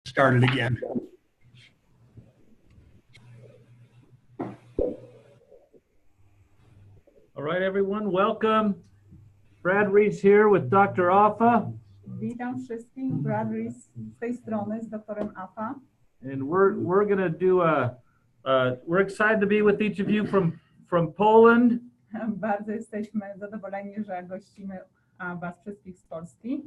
start it again. All right, everyone, welcome. Brad Reese here with Dr. Afa. Witam wszystkich, Brad Reese z tej strony, z doktorem Afa. And we're gonna do we're excited to be with each of you from Poland. Bardzo jesteśmy zadowoleni, że gościmy was wszystkich z Polski.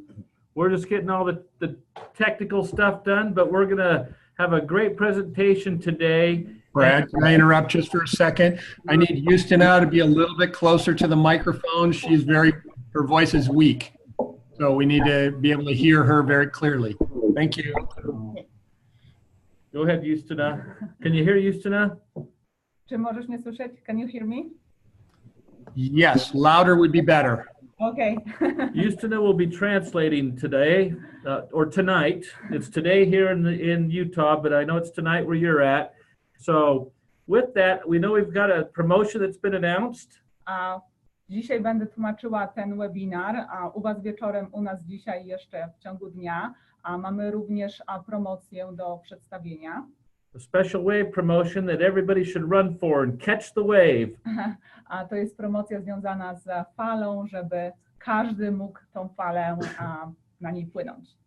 We're just getting all the technical stuff done, but we're gonna have a great presentation today. Brad, can I interrupt just for a second? I need Justina to be a little bit closer to the microphone. Her voice is weak. So we need to be able to hear her very clearly. Thank you. Go ahead, Justina. Can you hear Justina? Czy możesz mnie słyszeć? Can you hear me? Yes, louder would be better. Okay. Justina will be translating today or tonight. It's today here in Utah, but I know it's tonight where you're at. So with that, we know we've got a promotion that's been announced. Dzisiaj będę tłumaczyła ten webinar, a u was wieczorem, u nas dzisiaj jeszcze w ciągu dnia. Mamy również promocję do przedstawienia. A special wave promotion that everybody should run for and catch the wave. A to jest promocja związana z falą, żeby każdy mógł tą falę na niej płynąć.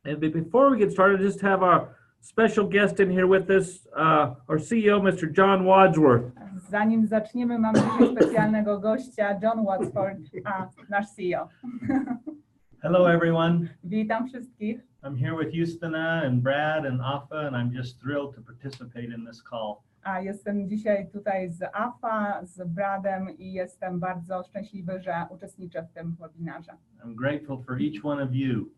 And before we get started, just have our special guest in here with us, our CEO, Mr. John Wadsworth. Zanim zaczniemy, mamy dzisiaj specjalnego gościa, John Wadsworth, nasz CEO. Hello, everyone. Witam wszystkich. I'm here with Justina and Brad and Afa, and I'm just thrilled to participate in this call. Jestem dzisiaj tutaj z Afa, z Bradem i jestem bardzo szczęśliwy, że uczestniczę w tym webinarze. I'm grateful for each one of you.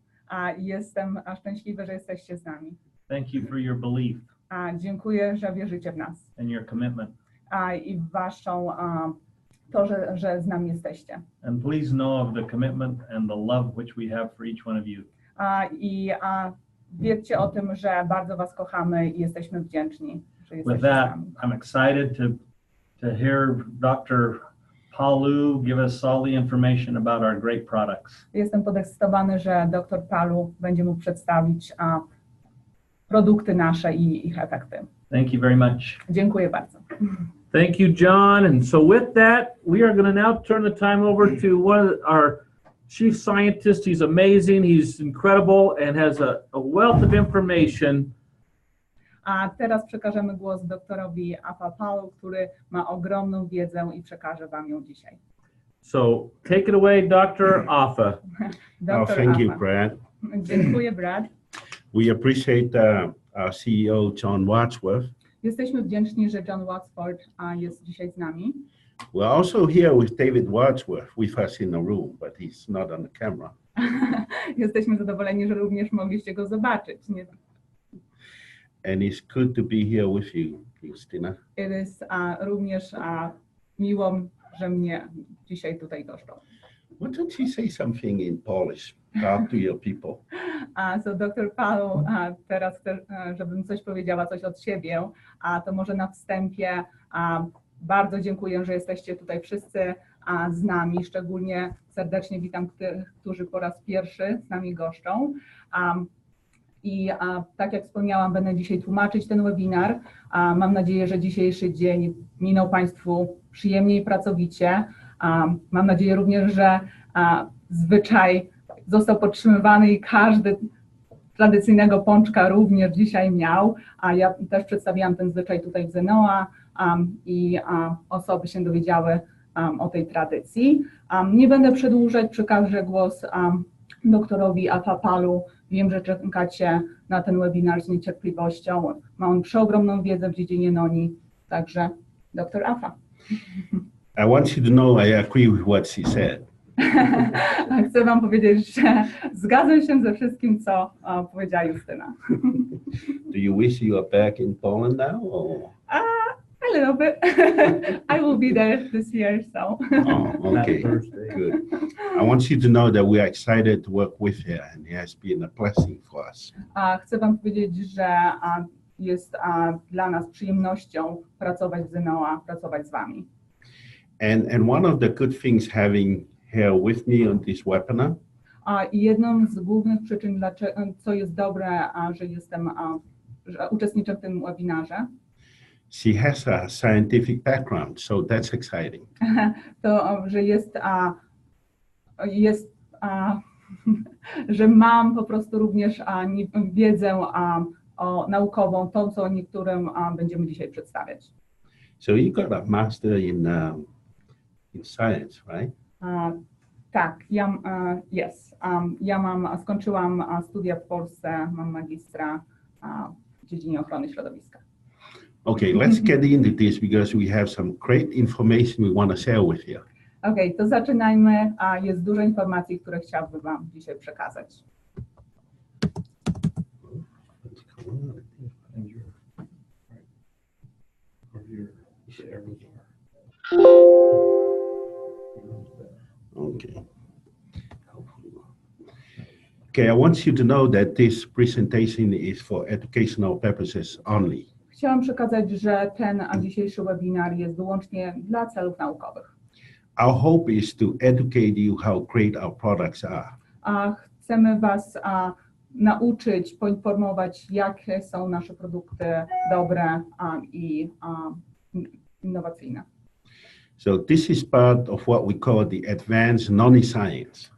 Jestem szczęśliwy, że jesteście z nami. Thank you for your belief. Dziękuję, że wierzycie w nas. And your commitment. I w waszą, to, że z nami jesteście. And please know of the commitment and the love which we have for each one of you. Wiedzcie o tym, że bardzo was kochamy i jesteśmy wdzięczni, że jesteście With that, z nami. I'm excited to hear Dr. Palu give us all the information about our great products. Jestem podekscytowany, że dr Palu będzie mógł przedstawić produkty nasze i ich efekty. Thank you very much. Dziękuję bardzo. Thank you, John. And so with that, we are going to now turn the time over to one of our chief scientists. He's amazing. He's incredible and has a wealth of information. A teraz przekażemy głos doktorowi Afa Palu, który ma ogromną wiedzę i przekaże wam ją dzisiaj. So take it away, Dr. Afa. Thank you, Brad. Dziękuję, Brad. We appreciate our CEO, John Wadsworth. Jesteśmy wdzięczni, że John Wadsworth jest dzisiaj z nami. We're also here with David Wadsworth with us in the room, but he's not on the camera. Jesteśmy zadowoleni, że również mogliście go zobaczyć. Nie? And it's good to be here with you, Justina. It is również miło, że mnie dzisiaj tutaj goszczą. Why don't you say something in Polish? Talk to your people. So dr Palu teraz chcę, żebym coś powiedziała, coś od siebie, to może na wstępie bardzo dziękuję, że jesteście tutaj wszyscy z nami, szczególnie serdecznie witam tych, którzy po raz pierwszy z nami goszczą. I tak jak wspomniałam, będę dzisiaj tłumaczyć ten webinar. Mam nadzieję, że dzisiejszy dzień minął Państwu przyjemnie i pracowicie. Mam nadzieję również, że zwyczaj został podtrzymywany i każdy tradycyjnego pączka również dzisiaj miał. Ja też przedstawiłam ten zwyczaj tutaj w Zennoa i osoby się dowiedziały o tej tradycji. Nie będę przedłużać, przekażę głos doktorowi Afa Palu. Wiem, że czekacie na ten webinar z niecierpliwością. Ma on przeogromną wiedzę w dziedzinie noni, także dr Afa. I want you to know I agree with what she said. Chcę wam powiedzieć, że zgadzam się ze wszystkim, co powiedziała Justyna. Do you wish you were back in Poland now? Or? A little bit. I will be there this year, so. Oh, okay, good. I want you to know that we are excited to work with her, and it has been a blessing for us. Chcę wam powiedzieć, że jest dla nas przyjemnością pracować w Zennoa, pracować z wami. And one of the good things having her with me on this webinar I jedną z głównych przyczyn, co jest dobre, że uczestniczę w tym webinarze, she has a scientific background, so that's exciting. to, że że mam po prostu również wiedzę naukową, tą, co niektórym będziemy dzisiaj przedstawiać. So you got a master in science, right? Tak, skończyłam studia w Polsce, mam magistra w dziedzinie ochrony środowiska. Okay, let's get into this because we have some great information we want to share with you. Okej, to zaczynajmy. Jest dużo informacji, które chciałabym Wam dzisiaj przekazać. Okay. Okay, I want you to know that this presentation is for educational purposes only. Chciałam przekazać, że ten dzisiejszy webinar jest wyłącznie dla celów naukowych. Our hope is to educate you how great our products are. Chcemy Was nauczyć, poinformować, jakie są nasze produkty dobre i innowacyjne. So this is part of what we call the advanced non-science.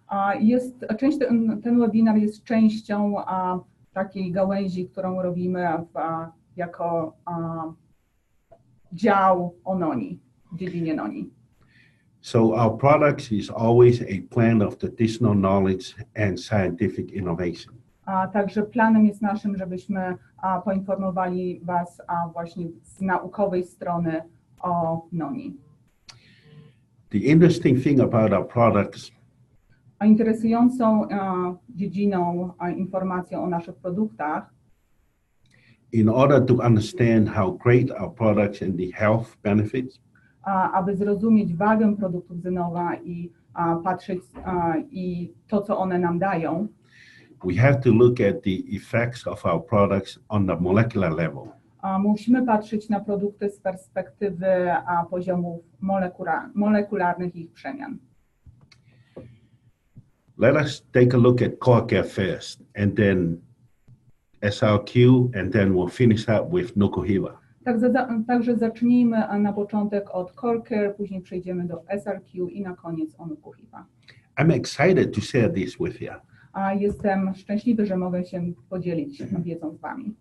Ten webinar jest częścią takiej gałęzi, którą robimy jako dział o noni, w dziedzinie noni. So our products is always a blend of traditional knowledge and scientific innovation. Także planem jest naszym, żebyśmy poinformowali Was właśnie z naukowej strony o noni. The interesting thing about our products Interesującą dziedziną, informacją o naszych produktach, in order to understand how great our products and the health benefits, aby zrozumieć wagę produktów Zennoa i patrzeć i to, co one nam dają, we have to look at the effects of our products on the molecular level. Musimy patrzeć na produkty z perspektywy poziomów molekularnych i ich przemian. Let us take a look at core care first, and then SRQ, and then we'll finish up with Nukuhiva. Także zacznijmy na początek od Core Care, później przejdziemy do SRQ i na koniec o Nukuhiva. I'm excited to share this with you. Jestem szczęśliwy, że mogę się podzielić wiedzą z Wami.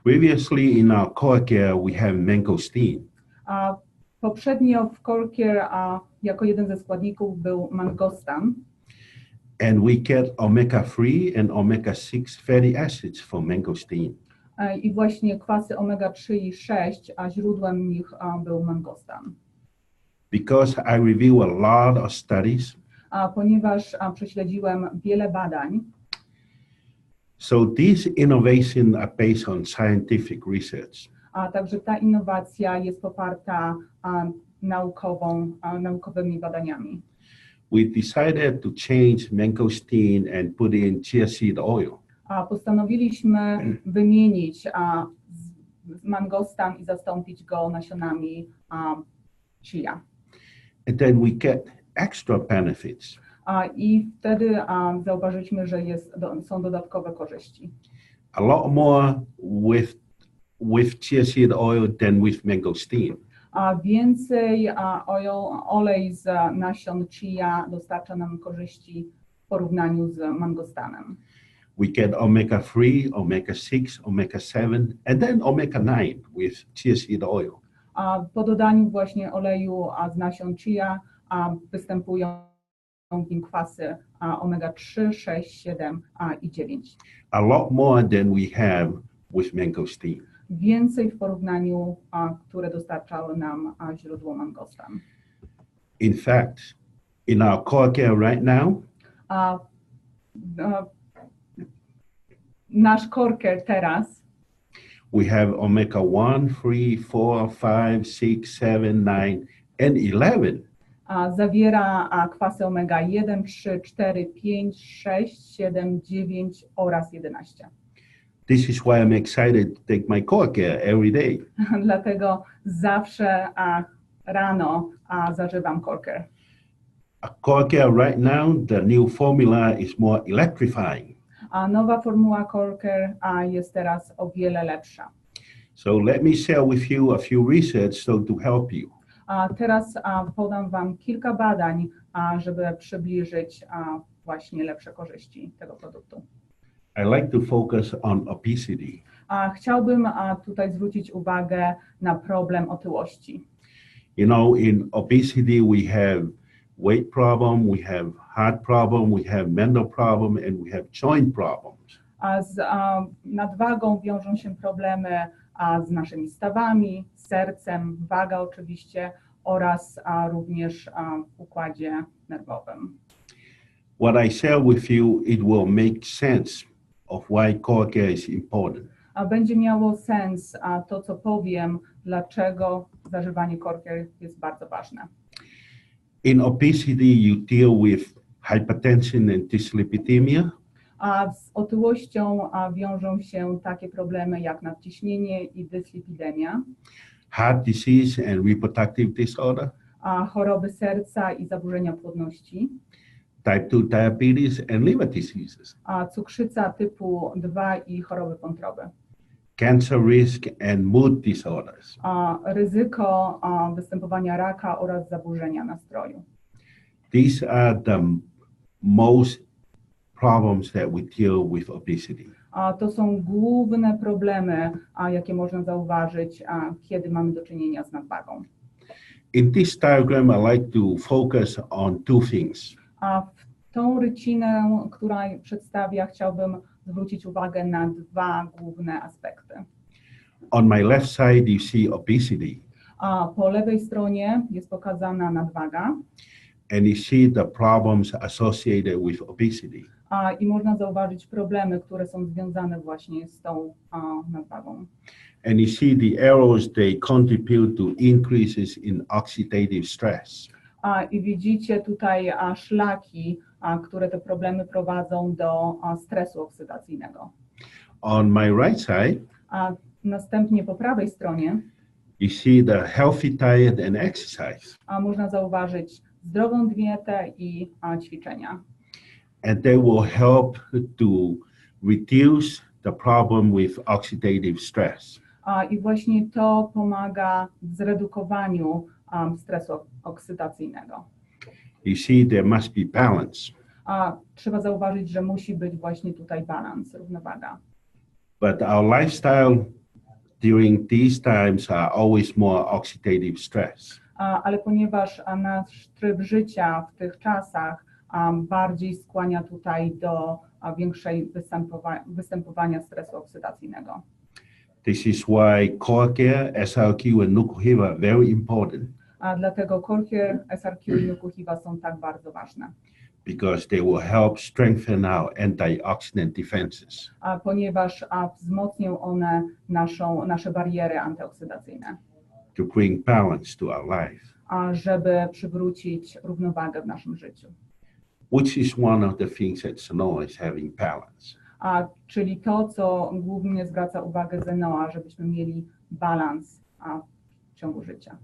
Previously in our core care, we have mangosteen. Poprzednio w Core Care jako jeden ze składników był mangostan. And we get omega-3 and omega-6 fatty acids from mangosteen. I właśnie kwasy omega-3 i 6, a źródłem nich był mangostan. Because I review a lot of studies, ponieważ prześledziłem wiele badań, so these innovations are based on scientific research. Także ta innowacja jest poparta naukowymi badaniami. We decided to change mangosteen and put in chia seed oil. Postanowiliśmy wymienić mangostan i zastąpić go nasionami chia. And then we get extra benefits. I wtedy zauważyliśmy, że są dodatkowe korzyści. A lot more with chia seed oil than with mangosteen. Więcej olej z nasion chia dostarcza nam korzyści w porównaniu z mangostanem. We get omega-3, omega-6, omega-7, and then omega-9 with chia seed oil. Po dodaniu właśnie oleju z nasion chia występują w nim kwasy omega-3, 6, 7 i 9. A lot more than we have with mangosteen. Więcej w porównaniu, które dostarczały nam źródło mangostan. In fact, in our core care right now, nasz core care teraz we have omega-1, 3, 4, 5, 6, 7, 9, and 11. Zawiera kwasy omega-1, 3, 4, 5, 6, 7, 9 oraz 11. This is why I'm excited to take my core care every day. Dlatego zawsze rano zażywam core care. core care right now, the new formula is more electrifying. A nowa formuła Core Care jest teraz o wiele lepsza. So let me share with you a few research to help you. A teraz podam Wam kilka badań, żeby przybliżyć właśnie lepsze korzyści tego produktu. I like to focus on obesity. Chciałbym tutaj zwrócić uwagę na problem otyłości. You know, in obesity we have weight problem, we have heart problem, we have mental problem, and we have joint problems. A z nadwagą wiążą się problemy z naszymi stawami, sercem, waga oczywiście oraz również w układzie nerwowym. What I share with you, it will make sense of why core care is important. A będzie miało sens to, co powiem, dlaczego zażywanie Core Care jest bardzo ważne. In obesity, you deal with hypertension and dyslipidemia. A z otyłością wiążą się takie problemy jak nadciśnienie i dyslipidemia, Heart disease and reproductive disorder, a choroby serca i zaburzenia płodności, type 2 diabetes and liver diseases, a cukrzyca typu 2 i choroby wątroby, cancer risk and mood disorders. a ryzyko występowania raka oraz zaburzenia nastroju. These are the most problems that we deal with obesity. A to są główne problemy, jakie można zauważyć, kiedy mamy do czynienia z nadwagą. In this diagram, I like to focus on two things. A w tą rycinę, która przedstawia, chciałbym zwrócić uwagę na dwa główne aspekty. On my left side, you see obesity, A po lewej stronie jest pokazana nadwaga and you see the problems associated with obesity. i można zauważyć problemy, które są związane właśnie z tą nadwagą. And you see the arrows, they contribute to increases in oxidative stress. I widzicie tutaj szlaki, które te problemy prowadzą do stresu oksydacyjnego. On my right side, A następnie po prawej stronie you see the healthy diet and exercise. można zauważyć zdrową dietę i ćwiczenia. And they will help to reduce the problem with oxidative stress. I właśnie to pomaga w zredukowaniu stresu oksydacyjnego. You see, there must be balance. Trzeba zauważyć, że musi być właśnie tutaj balans, równowaga. But our lifestyle during these times are always more oxidative stress. Ale ponieważ nasz tryb życia w tych czasach bardziej skłania tutaj do większej występowania stresu oksydacyjnego. This is why core care, SRQ, and Nukuhiva are very important Dlatego Core Care, SRQ i Nukuhiva są tak bardzo ważne. because they will help strengthen our antioxidant defenses. Ponieważ wzmocnią one nasze bariery antyoksydacyjne, To bring balance to our life, żeby przywrócić równowagę w naszym życiu. which is one of the things that Zennoa is having balance. Czyli to, co głównie zwraca uwagę Zennoa, żebyśmy mieli balans w ciągu życia.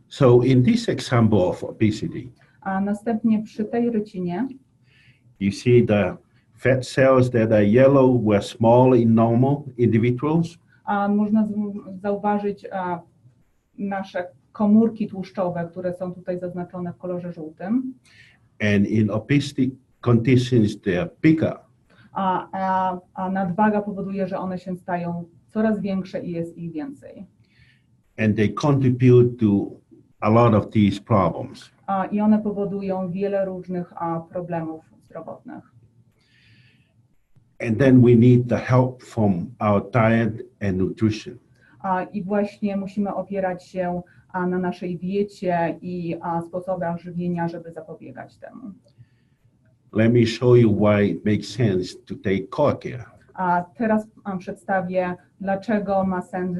So in this example of obesity, A następnie przy tej rycinie you see the fat cells that are yellow were small in normal individuals, można zauważyć nasze komórki tłuszczowe, które są tutaj zaznaczone w kolorze żółtym. and in obesity conditions they are bigger. A nadwaga powoduje, że one się stają coraz większe i jest ich więcej. And they contribute to a lot of these problems. I one powodują wiele różnych problemów zdrowotnych. And then we need the help from our diet and nutrition. I właśnie musimy opierać się na naszej diecie i sposobach żywienia, żeby zapobiegać temu. Let me show you why it makes sense to take core care. A teraz przedstawię, dlaczego ma sens,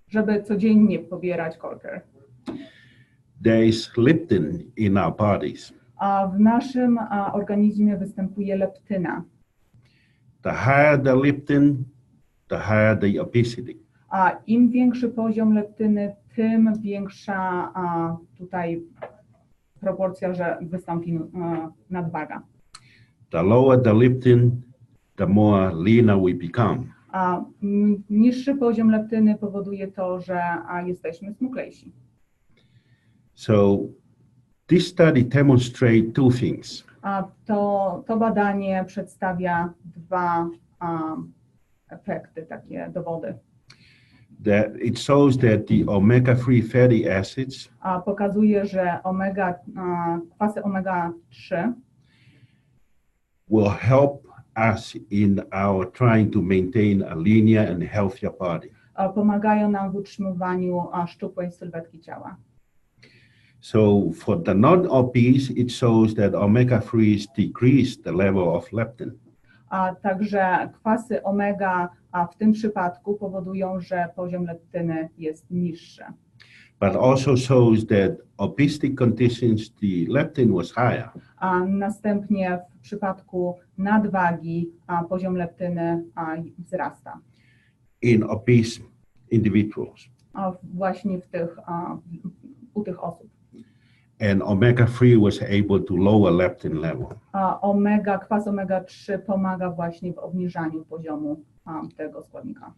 żeby codziennie pobierać Core Care. There is leptin in our bodies. A w naszym organizmie występuje leptyna. The higher the leptin, the higher the obesity. A im większy poziom leptyny, tym większa tutaj proporcja, że wystąpi nadwaga. The lower the leptin, the more leaner we become. A niższy poziom leptyny powoduje to, że jesteśmy smuklejsi. So this study demonstrates two things. A to badanie przedstawia dwa efekty, takie dowody. That it shows that the omega-3 fatty acids A pokazuje, że kwasy omega-3 will help us in our trying to maintain a linear and healthier body. pomagają nam w utrzymywaniu szczupłej sylwetki ciała. So for the non-obese, it shows that omega-3s decrease the level of leptin. A także kwasy omega w tym przypadku powodują, że poziom leptyny jest niższy. But also shows that obesity conditions, the leptin was higher. A następnie w przypadku nadwagi poziom leptyny wzrasta. In obese individuals. Właśnie u tych osób. And omega-3 was able to lower leptin level. Kwas omega-3 pomaga właśnie w obniżaniu poziomu tego składnika.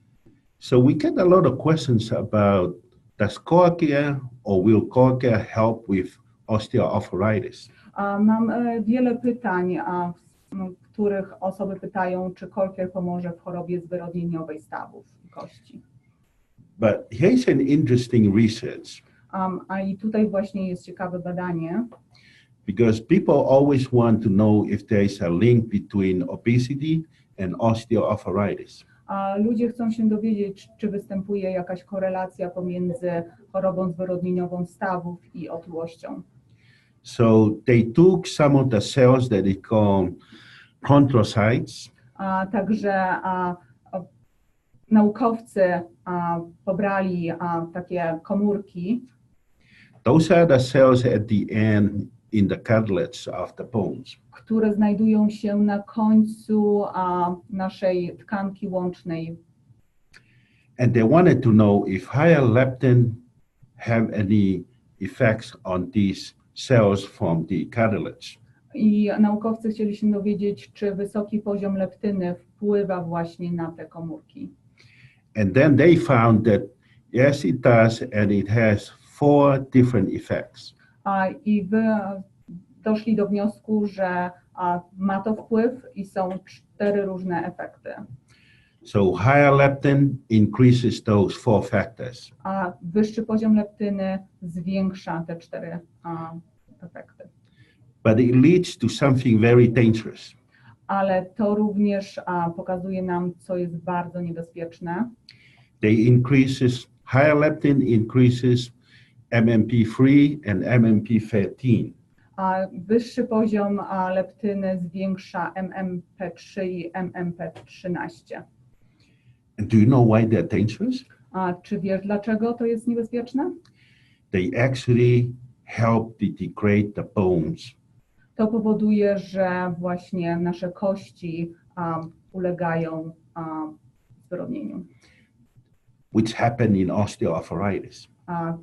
So we get a lot of questions about does core care or will core care help with osteoarthritis? Mam wiele pytań, w których osoby pytają, czy core care pomoże w chorobie zwyrodnieniowej stawów i kości. But here's an interesting research. I tutaj właśnie jest ciekawe badanie, because people always want to know if there is a link between obesity and osteoarthritis. Ludzie chcą się dowiedzieć, czy występuje jakaś korelacja pomiędzy chorobą zwyrodnieniową stawów i otyłością. So they took some of the cells that they call chondrocytes. Także naukowcy pobrali takie komórki. Those are the cells at the end in the cartilage of the bones. Które znajdują się na końcu naszej tkanki łącznej. And they wanted to know if higher leptin have any effects on these cells from the cartilage. I naukowcy chcieli się dowiedzieć, czy wysoki poziom leptyny wpływa właśnie na te komórki. And then they found that yes, it does, and it has 4 different effects. I doszli do wniosku, że ma to wpływ i są 4 różne efekty. So higher leptin increases those 4 factors. A wyższy poziom leptyny zwiększa te 4 efekty. But it leads to something very dangerous. Ale to również pokazuje nam, co jest bardzo niebezpieczne. Higher leptin increases MMP3 and MMP13. A wyższy poziom leptyny zwiększa MMP3 i MMP13. And do you know why they're dangerous? Czy wiesz, dlaczego to jest niebezpieczne? They actually help to degrade the bones. To powoduje, że właśnie nasze kości ulegają zwyrodnieniu. Which happen in osteoarthritis.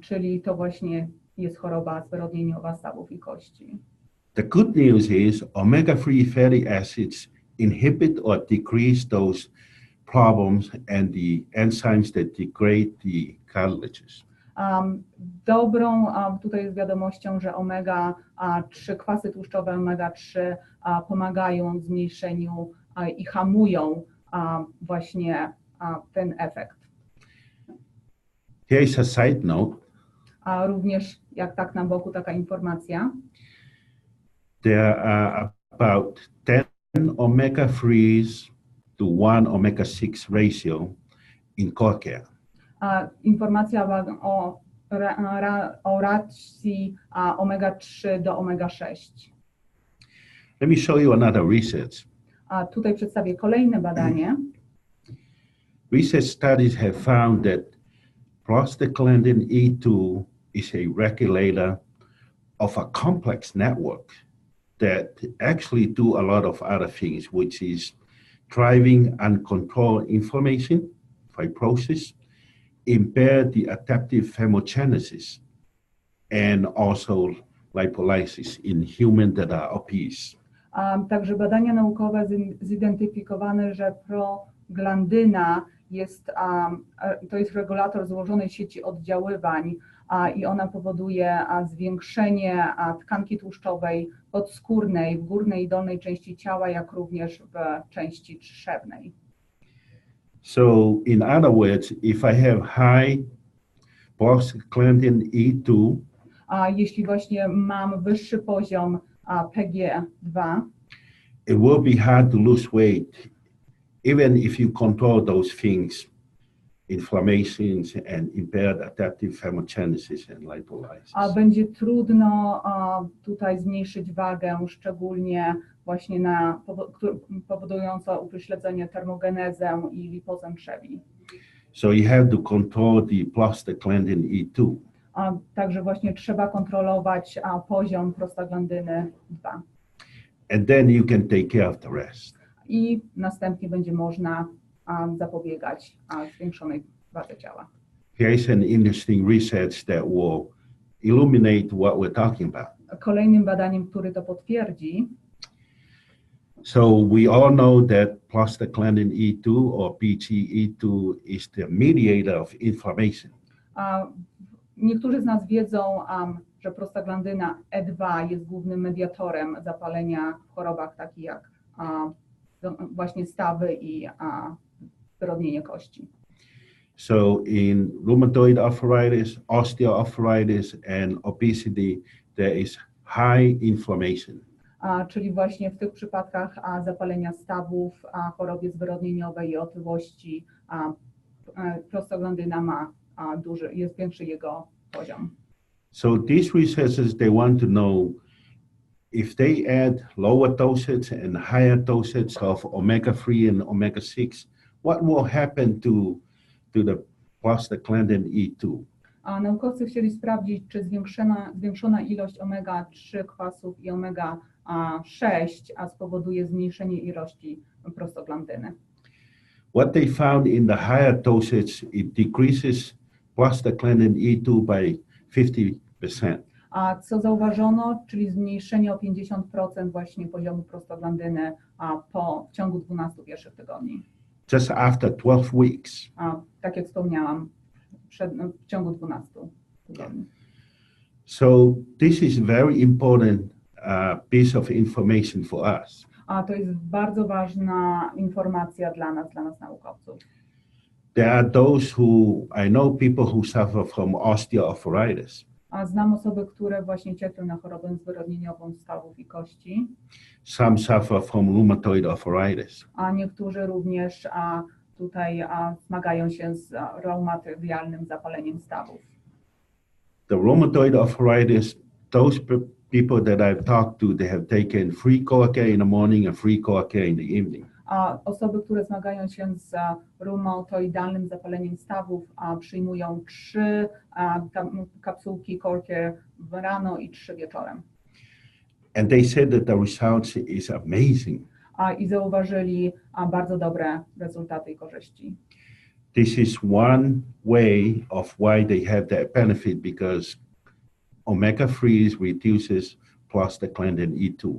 Czyli to właśnie jest choroba zwyrodnieniowa stawów i kości. The good news is omega-3 fatty acids inhibit or decrease those problems and the enzymes that degrade the cartilages. Dobrą tutaj jest wiadomością, że omega-3, kwasy tłuszczowe omega-3 pomagają w zmniejszeniu i hamują właśnie ten efekt. Here is a side note. A również, jak tak na boku, taka informacja. There are about 10 omega-3s to 1 omega-6 ratio in core care. Informacja o racji omega-3 do omega-6. Let me show you another research. Tutaj przedstawię kolejne badanie. Research studies have found that prostaglandin E2 is a regulator of a complex network that actually do a lot of other things, which is driving uncontrolled inflammation, fibrosis, impair the adaptive thermogenesis and also lipolysis in humans that are obese. Także badania naukowe zidentyfikowane, że proglandyna to jest regulator złożonej sieci oddziaływań i ona powoduje zwiększenie tkanki tłuszczowej podskórnej w górnej i dolnej części ciała, jak również w części trzewnej. So in other words, if I have high prostaglandin E2, jeśli właśnie mam wyższy poziom PG2, it will be hard to lose weight, even if you control those things, inflammations and impaired adaptive thermogenesis and lipolysis. Będzie trudno tutaj zmniejszyć wagę, szczególnie właśnie powodująco upośledzenie termogenezę i lipozę trzewi. So you have to control the prostaglandin E2. Także właśnie trzeba kontrolować poziom prostaglandyny 2. And then you can take care of the rest. I następnie będzie można zapobiegać zwiększonej wadze ciała. Here's an interesting research that will illuminate what we're talking about. Kolejnym badaniem, który to potwierdzi, so we all know that prostaglandin E2 or PGE2 is the mediator of inflammation. Niektórzy z nas wiedzą, że prostaglandyna E2 jest głównym mediatorem zapalenia w chorobach takich jak właśnie stawy i zwyrodnienie kości. So in rheumatoid arthritis, osteoarthritis and obesity, there is high inflammation. Czyli właśnie w tych przypadkach zapalenia stawów, chorobie zwyrodnieniowej i otyłości prostaglandyna ma jest większy jego poziom. So these researchers, they want to know if they add lower dosage and higher dosage of omega-3 and omega-6, what will happen to the prostaglandin E2? Naukowcy chcieli sprawdzić, czy zwiększona ilość omega-3 kwasów i omega-6 spowoduje zmniejszenie ilości prostaglandyny. What they found in the higher dosage, it decreases prostaglandin E2 by 50%. Co zauważono, czyli zmniejszenie o 50% właśnie poziomu prostaglandyny w ciągu 12 pierwszych tygodni. Just after 12 weeks. Tak jak wspomniałam, w ciągu 12 tygodni. So this is very important piece of information for us. To jest bardzo ważna informacja dla nas naukowców. There are those who, I know people who suffer from osteoarthritis. Znam osoby, które właśnie cierpią na chorobę zwyrodnieniową stawów i kości. Some suffer from rheumatoid arthritis. A niektórzy również tutaj zmagają się z reumatydialnym zapaleniem stawów. The rheumatoid arthritis, those people that I've talked to, they have taken 3 coca in the morning and 3 coca in the evening. A osoby, które zmagają się z reumatoidalnym zapaleniem stawów, przyjmują 3 kapsułki Corker rano i 3 wieczorem. And they said that the results is amazing. I zauważyli bardzo dobre rezultaty i korzyści. This is one way of why they have that benefit, because omega-3 reduces prostaglandin E2.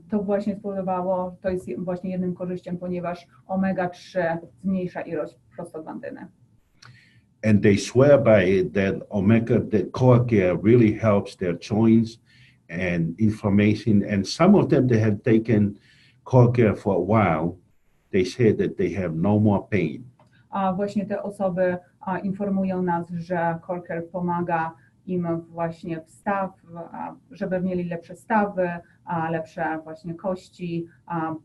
To właśnie spowodowało, to jest właśnie jednym korzyścią, ponieważ omega-3 zmniejsza ilość prostaglandyny. And they swear by it that that CoreCare really helps their joints and inflammation. And some of them, they have taken CoreCare for a while. They said that they have no more pain. A właśnie te osoby informują nas, że CoreCare pomaga im właśnie w żeby mieli lepsze stawy, lepsze właśnie kości,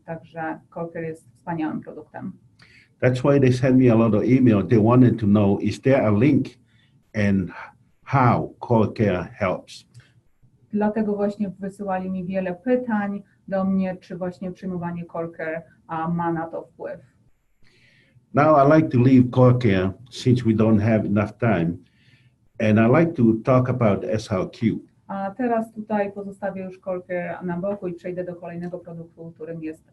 także CoreCare jest wspaniałym produktem. That's why they sent me a lot of email. They wanted to know, is there a link and how CoreCare helps? Dlatego właśnie wysyłali mi wiele pytań do mnie, czy właśnie przyjmowanie CoreCare ma na to wpływ. Now I like to leave CoreCare since we don't have enough time. And I like to talk about SRQ. A teraz tutaj pozostawię już CoreCare na boku i przejdę do kolejnego produktu, którym jest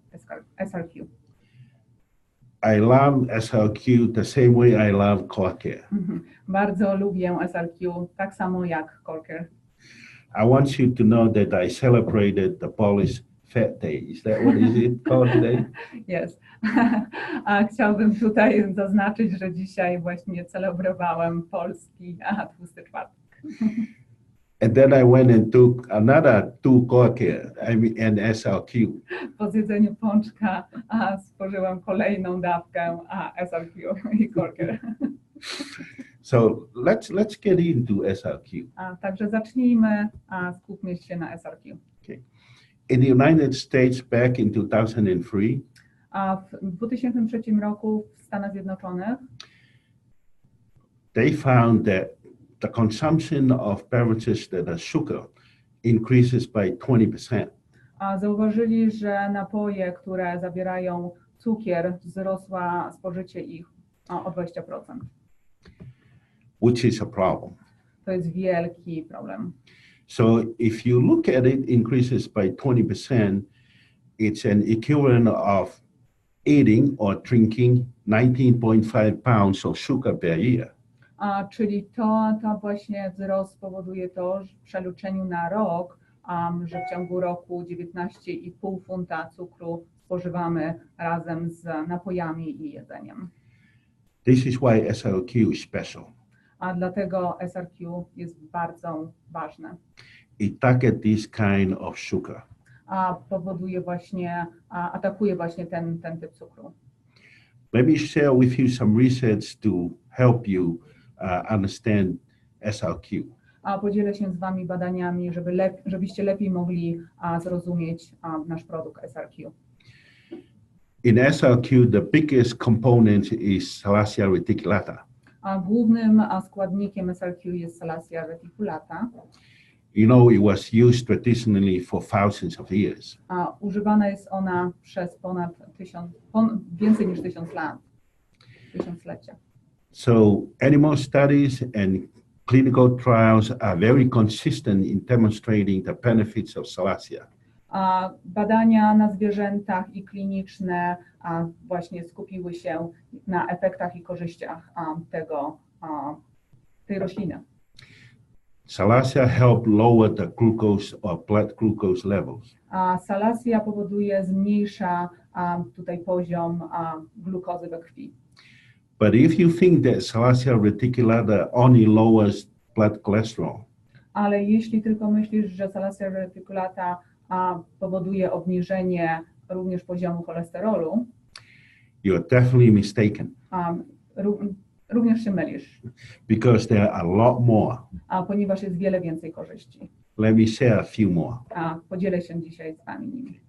SRQ. I love SLQ the same way I love Corker. Bardzo lubię SRQ, tak samo jak Corker. I want you to know that I celebrated the Polish Fat Day. Is that what is it called today? Jest. A chciałbym tutaj zaznaczyć, że dzisiaj właśnie celebrowałem polski tłusty czwartek. And then I went and took another 2 Corker, and SLQ. Po zjedzeniu pączka spożyłem kolejną dawkę SRQ i Corker. So let's get into SLQ. Także zacznijmy, skupmy się na SRQ. In the United States back in 2003, W 2003 roku w Stanach Zjednoczonych they found that the consumption of beverages that are sugar increases by 20%. zauważyli, że napoje, które zawierają cukier, wzrosła spożycie ich o 20%. Which is a problem. To jest wielki problem. So if you look at it, increases by 20%, it's an equivalent of eating or drinking 19.5 pounds of sugar per year. Czyli to właśnie wzrost spowoduje to, że w przeliczeniu na rok, że w ciągu roku 19,5 funta cukru spożywamy razem z napojami i jedzeniem. This is why SLQ is special. A dlatego SRQ jest bardzo ważne. It targets this kind of sugar. Powoduje właśnie, atakuje właśnie ten typ cukru. Let me share with you some research to help you understand SLQ. Podzielę się z Wami badaniami, żebyście lepiej mogli zrozumieć nasz produkt SRQ. In SLQ, the biggest component is Salacia reticulata. Głównym składnikiem SRQ jest Salacia reticulata. You know, it was used traditionally for thousands of years. Używana jest ona przez więcej niż 1000 lat, tysiąclecia. So animal studies and clinical trials are very consistent in demonstrating the benefits of Salacia. Badania na zwierzętach i kliniczne właśnie skupiły się na efektach i korzyściach tej rośliny. Salacia help lower the glucose or blood glucose levels. Salacia zmniejsza tutaj poziom glukozy we krwi. But if you think that Salacia reticulata only lowers blood cholesterol, Ale jeśli tylko myślisz, że Salacia reticulata powoduje obniżenie również poziomu cholesterolu, you're definitely mistaken, również się mylisz, because there are a lot more. Ponieważ jest wiele więcej korzyści. Let me share a few more. Podzielę się dzisiaj z Wami nimi.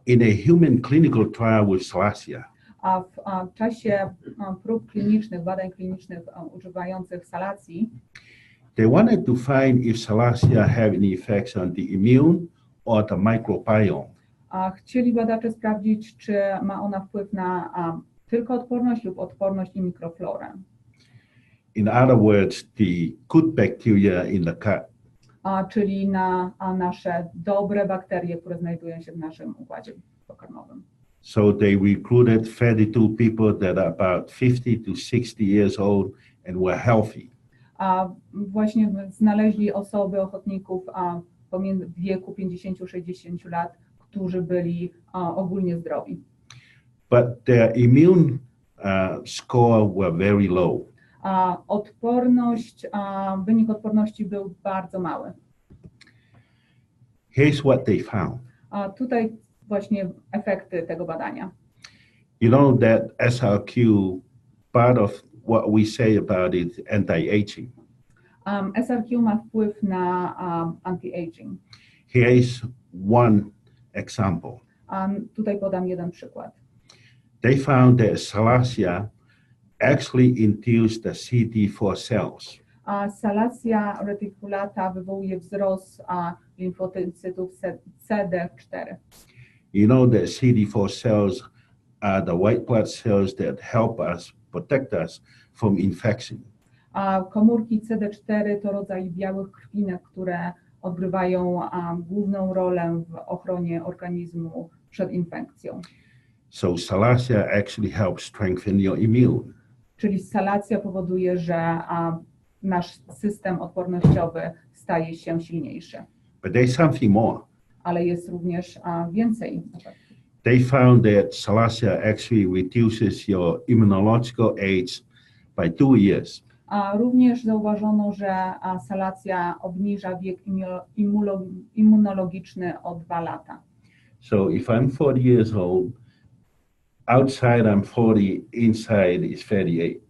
In a human clinical trial with Salacia, W czasie prób klinicznych, badań klinicznych używających salacji, they wanted to find if Salacia have any effects on the immune or the microbiome. Chcieli badacze sprawdzić, czy ma ona wpływ na tylko odporność lub odporność i mikroflorę. In other words, the good bacteria in the gut. Czyli na nasze dobre bakterie, które znajdują się w naszym układzie pokarmowym. So they recruited 32 people that are about 50 to 60 years old and were healthy. Właśnie znaleźli osoby, ochotników w wieku 50-60 lat, którzy byli ogólnie zdrowi. But their immune score were very low. Wynik odporności był bardzo mały. Here's what they found. Tutaj właśnie efekty tego badania. You know that SRQ, part of what we say about it, anti-aging. SRQ ma wpływ na anti-aging. Here is one example. Tutaj podam jeden przykład. They found that Salacia actually induced the CD4 cells. Salacia reticulata wywołuje wzrost limfocytów CD4. You know that CD4 cells are the white blood cells that help us, protect us from infection. Komórki CD4 to rodzaj białych krwinek, które odgrywają główną rolę w ochronie organizmu przed infekcją. So salacia actually helps strengthen your immune. Czyli salacja powoduje, że nasz system odpornościowy staje się silniejszy. But there's something more. Ale jest również więcej. They found that salacia actually reduces your immunological age by 2 years. A również zauważono, że salacja obniża wiek immunologiczny o 2 lata. So if I'm 40 years old, outside I'm 40, inside is 38.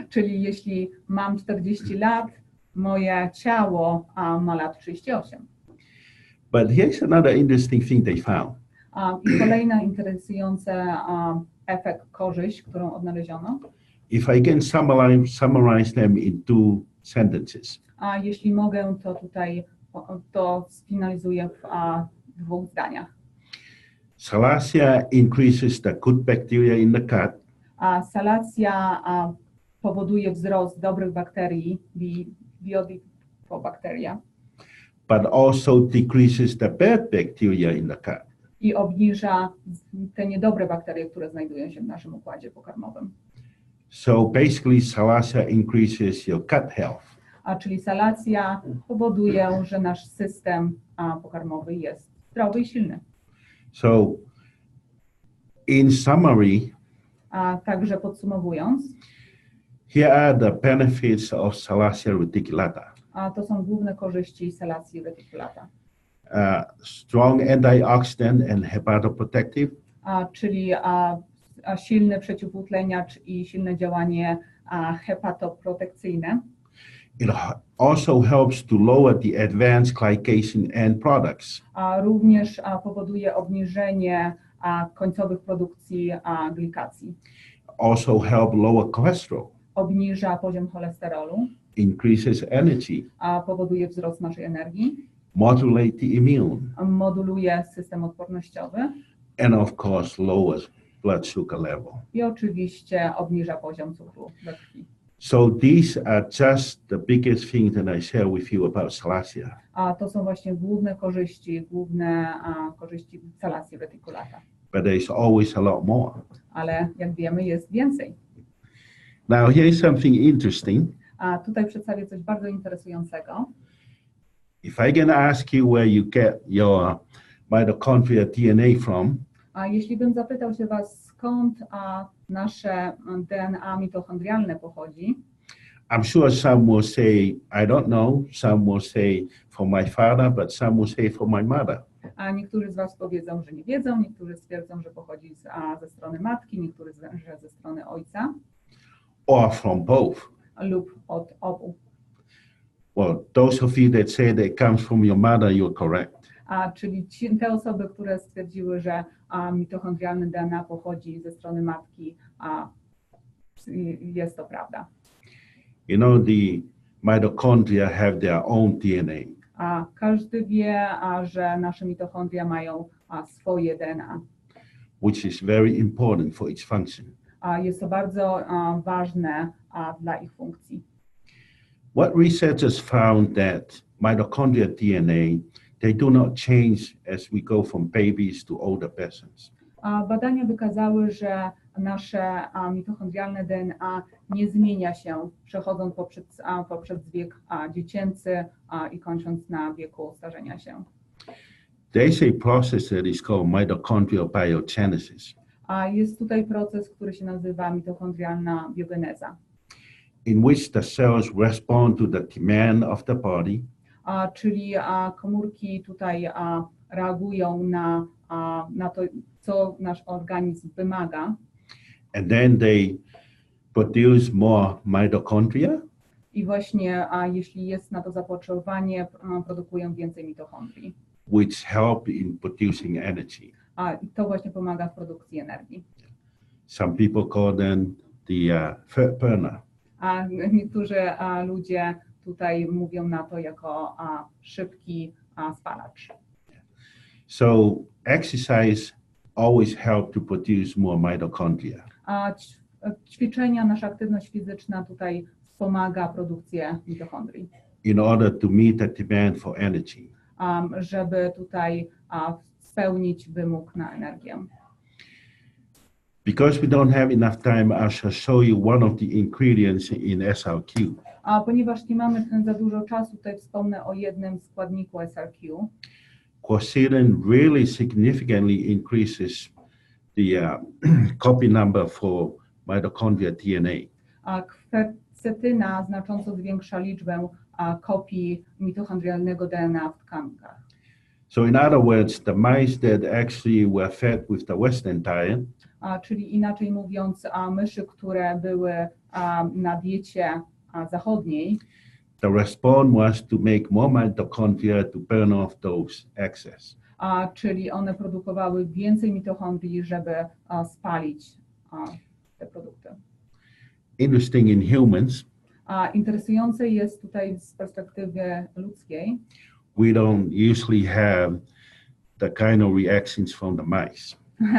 Czyli jeśli mam 40 lat, moje ciało ma lat 38. But here's another interesting thing they found. I kolejna interesująca korzyść, którą odnaleziono. If I can summarize them in 2 sentences. A jeśli mogę, to tutaj to sfinalizuję w 2 zdaniach. Salacia increases the good bacteria in the gut. A salacja powoduje wzrost dobrych bakterii, biofobakteria. But also decreases the bad bacteria in the gut. I obniża te niedobre bakterie, które znajdują się w naszym układzie pokarmowym. So basically, salacia increases your gut health. Czyli salacja powoduje, że nasz system pokarmowy jest zdrowy i silny. So, in summary, Także podsumowując, here are the benefits of Salacia reticulata. To są główne korzyści salacji reticulata. Strong antioxidant and hepatoprotective. Czyli silny przeciwutleniacz i silne działanie hepatoprotekcyjne. It also helps to lower the advanced glycation end products. Również powoduje obniżenie końcowych produkcji glikacji. Also help lower cholesterol. Obniża poziom cholesterolu. Increases energy. Powoduje wzrost naszej energii. Modulate the immune. Moduluje system odpornościowy. And of course lowers blood sugar level. I oczywiście obniża poziom cukru we krwi. So these are just the biggest things that I share with you about Salacia. To są właśnie główne korzyści salacji reticulata. But there's always a lot more. Ale jak wiemy, jest więcej. Now here's something interesting. Tutaj przedstawię coś bardzo interesującego. If I can ask you where you get your mitochondria DNA from, Jeśli bym zapytał się was, skąd nasze DNA mitochondrialne pochodzi, I'm sure some will say, I don't know. Some will say from my father, but some will say from my mother. a niektórzy z was powiedzą, że nie wiedzą, niektórzy stwierdzą, że pochodzi ze strony matki, niektórzy, że ze strony ojca, Or from both. lub od obu. Well, those of you that say that it comes from your mother, you're correct. Czyli te osoby, które stwierdziły, że mitochondrialne DNA pochodzi ze strony matki, jest to prawda. You know, the mitochondria have their own DNA. Każdy wie, że nasze mitochondria mają swoje DNA. Which is very important for its function. Jest to bardzo ważne dla ich funkcji. What researchers found that mitochondrial DNA, they do not change as we go from babies to older persons. Badania wykazały, że nasze mitochondrialne DNA nie zmienia się, przechodząc poprzez wiek dziecięcy i kończąc na wieku starzenia się. There's a process that is called mitochondrial biogenesis. Jest tutaj proces, który się nazywa mitochondrialna biogeneza, in which the cells respond to the demand of the body, czyli komórki tutaj reagują na to, co nasz organizm wymaga, and then they produce more mitochondria, i właśnie jeśli jest na to zapotrzebowanie, produkują więcej mitochondrii. which help in producing energy. I to właśnie pomaga w produkcji energii. Some people call them the fat burner. Niektórzy ludzie tutaj mówią na to jako szybki spalacz. So exercise always help to produce more mitochondria. Ćwiczenia, nasza aktywność fizyczna tutaj wspomaga produkcję mitochondrii, in order to meet the demand for energy. Żeby tutaj spełnić wymóg na energię. Because we don't have enough time, I shall show you one of the ingredients in SRQ. A ponieważ nie mamy za dużo czasu, tutaj wspomnę o jednym składniku SRQ. Quercetin really significantly increases the copy number for mitochondria DNA. A kwercetyna znacząco zwiększa liczbę kopii mitochondrialnego DNA w tkankach. So in other words, the mice that actually were fed with the Western diet, Czyli inaczej mówiąc, myszy, które były na diecie zachodniej, the response was to make more mitochondria to burn off those excess. Czyli one produkowały więcej mitochondrii, żeby spalić te produkty. Interesting in humans, Interesujące jest tutaj z perspektywy ludzkiej, we don't usually have the kind of reactions from the mice.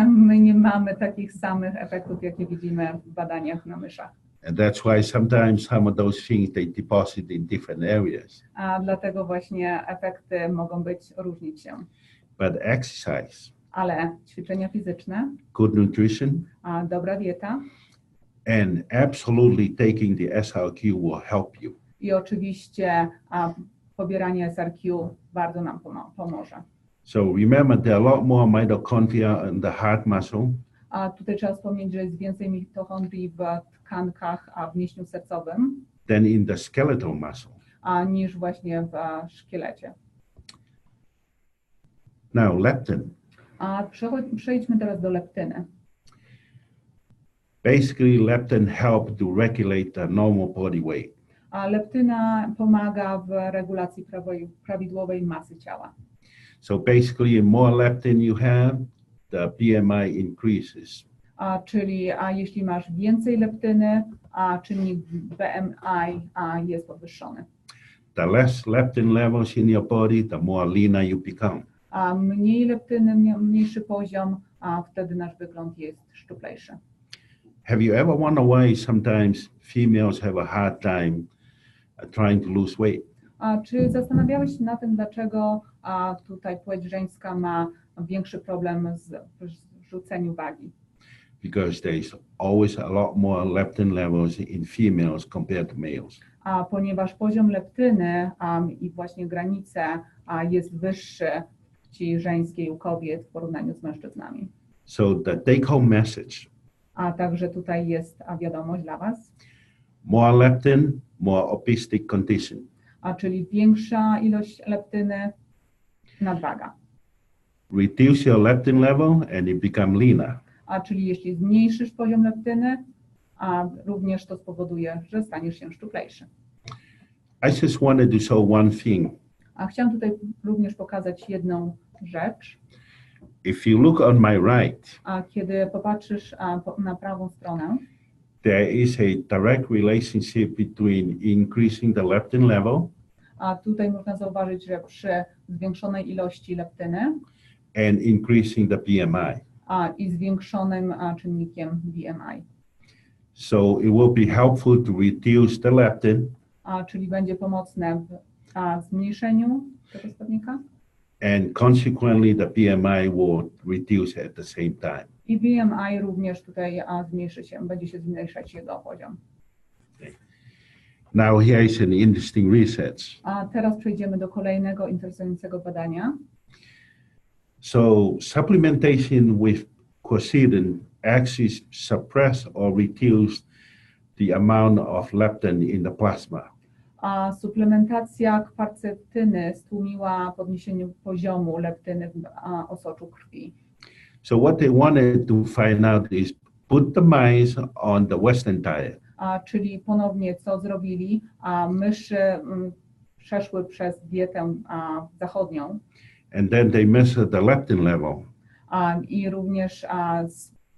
my nie mamy takich samych efektów, jakie widzimy w badaniach na myszach. And that's why sometimes some of those things they deposit in different areas. Dlatego właśnie efekty mogą różnić się. But exercise, Ale ćwiczenia fizyczne, good nutrition, dobra dieta and absolutely taking the SRQ will help you. i oczywiście pobieranie SRQ bardzo nam pomoże. So remember, there are a lot more mitochondria in the heart muscle Tutaj trzeba wspomnieć, że jest więcej mitochondrii w tkankach, w mięśniu sercowym, than in the skeletal muscle. niż właśnie w szkielecie. Now, leptin. Przejdźmy teraz do leptyny. Basically, leptin helps to regulate the normal body weight. Leptyna pomaga w regulacji prawidłowej masy ciała. So basically, the more leptin you have, the BMI increases. Czyli jeśli masz więcej leptyny, czynnik BMI jest podwyższony. The less leptin levels in your body, the more leaner you become. Mniej leptyny, mniejszy poziom, wtedy nasz wygląd jest szczuplejszy. Have you ever wondered why sometimes females have a hard time trying to lose weight? Czy zastanawiałeś się na tym, dlaczego tutaj płeć żeńska ma większy problem z rzuceniem wagi? Because there's always a lot more leptin levels in females compared to males. Ponieważ poziom leptyny i właśnie granice jest wyższy w płci żeńskiej u kobiet w porównaniu z mężczyznami. So the take-home message, Także tutaj jest wiadomość dla Was, more leptin, more obesity condition. Czyli większa ilość leptyny, nadwaga. Reduce your leptin level and you become leaner. Czyli jeśli zmniejszysz poziom leptyny, również to spowoduje, że staniesz się szczuplejszy. I just wanted to show one thing. Chciałam tutaj również pokazać jedną rzecz. If you look on my right, Kiedy popatrzysz na prawą stronę, there is a direct relationship between increasing the leptin level tutaj można zauważyć, że przy zwiększonej ilości leptyny and increasing the BMI. I zwiększonym czynnikiem BMI. So it will be helpful to reduce the leptin Czyli będzie pomocne w zmniejszeniu tego składnika. and consequently the BMI will reduce at the same time. I BMI również tutaj zmniejszy się, będzie się zmniejszać jego poziom. Now here is an interesting research. Teraz przejdziemy do kolejnego interesującego badania. So supplementation with quercetin actually suppress or reduce the amount of leptin in the plasma. Suplementacja kwarcetyny stłumiła podniesieniu poziomu leptyny w osoczu krwi. So what they wanted to find out is put the mice on the Western diet. Czyli ponownie co zrobili? Myszy przeszły przez dietę zachodnią. And then they measured the leptin level. I również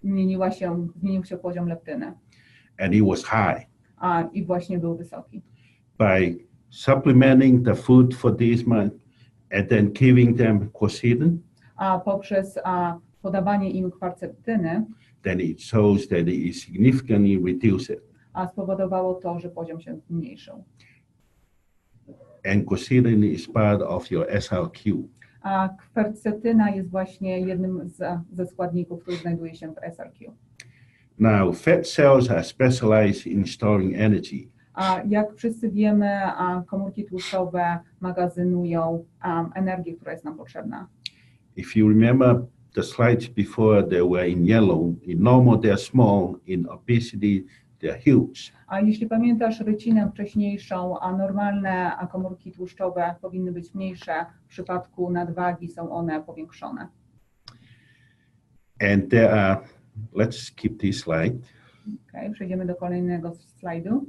zmienił się poziom leptyny. And it was high. I właśnie był wysoki. By supplementing the food for these mice and then giving them quercetin, Poprzez podawanie im kwarcetyny, then it shows that it significantly reduced. Spowodowało to, że poziom się zmniejszył. And quercetin is part of your SRQ. Kwercetyna jest właśnie jednym ze składników, który znajduje się w SRQ. Now, fat cells are specialized in storing energy. A jak wszyscy wiemy, komórki tłuszczowe magazynują energię, która jest nam potrzebna. If you remember the slides before, they were in yellow. In normal, they're small. In obesity, they're huge. A jeśli pamiętasz rycinę wcześniejszą, a normalne komórki tłuszczowe powinny być mniejsze, w przypadku nadwagi są one powiększone. And there are, let's skip this slide. Okay, przejdziemy do kolejnego slajdu.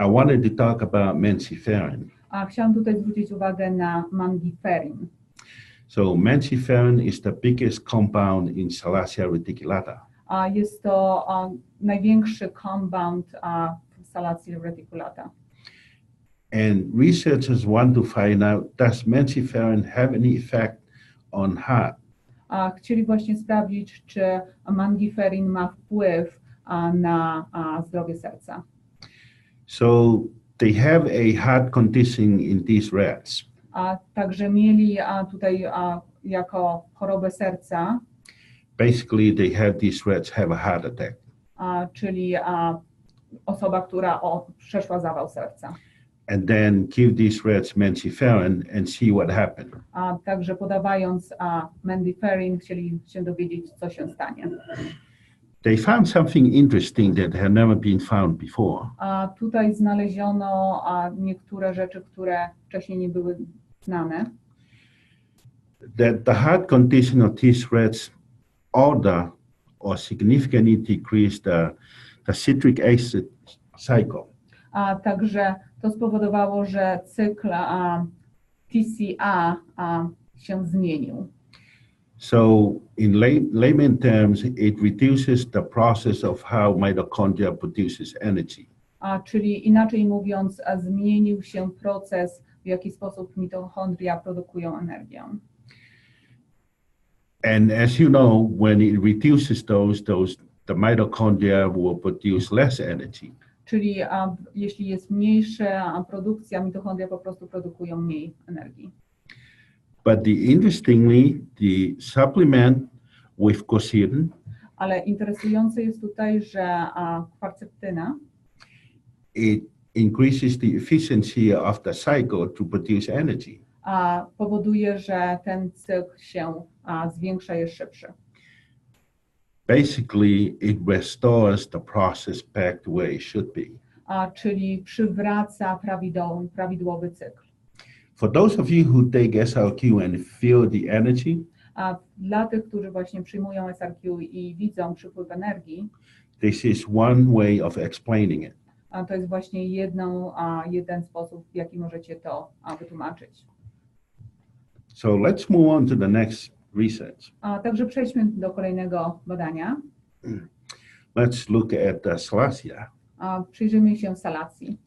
I wanted to talk about mensiferin. A chciałam tutaj zwrócić uwagę na mangiferin. So mensiferin is the biggest compound in Salacia reticulata. A jest to największy compound w Salacji reticulata. And researchers want to find out, does mensiferin have any effect on heart? A chcieli właśnie sprawdzić, czy mangiferin ma wpływ na zdrowie serca. So they have a heart condition in these rats. A także mieli tutaj jako chorobę serca, Basically, they have these rats have a heart attack. czyli osoba, która przeszła zawał serca. And then give these rats mensiferin and see what happened. A także podawając mangiferin, chcieli się dowiedzieć, co się stanie. They found something interesting that had never been found before. A tutaj znaleziono niektóre rzeczy, które wcześniej nie były znane. That the heart condition of these rats alter or significantly decrease the citric acid cycle. A także to spowodowało, że cykl TCA się zmienił. So in layman terms, it reduces the process of how mitochondria produces energy. Czyli inaczej mówiąc, zmienił się proces, w jaki sposób mitochondria produkują energię. And as you know, when it reduces the mitochondria will produce less energy. Czyli jeśli jest mniejsza produkcja, mitochondria po prostu produkują mniej energii. But interestingly, the supplement with quercetin, Ale interesujące jest tutaj, że kwarceptyna it increases the efficiency of the cycle to produce energy. powoduje, że ten cykl się zwiększa, jest szybszy. Basically, it restores the process back to where it should be. Czyli przywraca prawidłowy cykl. For those of you who take SRQ and feel the energy, A dla tych, którzy właśnie przyjmują SRQ i widzą przypływ energii, this is one way of explaining it. to jest właśnie jeden sposób, w jaki możecie to wytłumaczyć. So let's move on to the next research. Także przejdźmy do kolejnego badania. Let's look at the Salacia. Przyjrzyjmy się salacji.